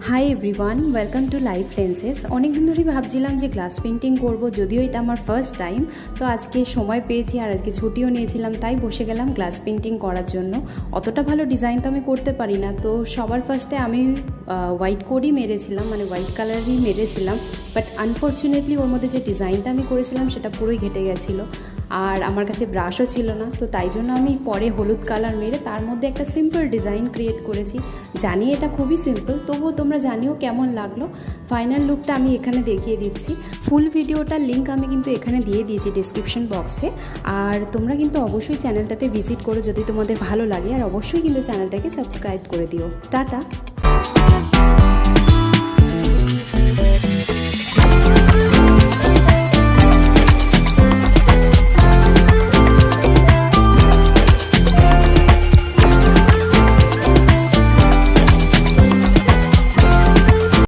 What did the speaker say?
Hi everyone, welcome to life lenses. অনেক দিন ধরেই ভাবছিলাম যে গ্লাস পেন্টিং করব, যদিও এটা আমার ফার্স্ট টাইম। তো আজকে সময় পেয়েছি আর আজকে ছুটিও নিয়েছিলাম, তাই বসে গেলাম গ্লাস পেন্টিং করার জন্য। অতটা ভালো ডিজাইন তো আমি করতে পারি না, তো সবার ফার্স্টে আমি হোয়াইট কোডই মেরেছিলাম, মানে হোয়াইট কালারই মেরেছিলাম। বাট আনফর্চুনেটলি ওর মধ্যে যে ডিজাইনটা আমি করেছিলাম সেটা পুরোই ঘেটে গেছিলো, আর আমার কাছে ব্রাশও ছিল না। তো তাই জন্য আমি পরে হলুদ কালার মেরে তার মধ্যে একটা সিম্পল ডিজাইন ক্রিয়েট করেছি। জানি এটা খুবই সিম্পল, তবুও তোমরা জানিও কেমন লাগলো। ফাইনাল লুকটা আমি এখানে দেখিয়ে দিচ্ছি। ফুল ভিডিওটার লিঙ্ক আমি কিন্তু এখানে দিয়ে দিয়েছি ডিসক্রিপশন বক্সে। আর তোমরা কিন্তু অবশ্যই চ্যানেলটাতে ভিজিট করো যদি তোমাদের ভালো লাগে, আর অবশ্যই কিন্তু চ্যানেলটাকে সাবস্ক্রাইব করে দিও। টাটা।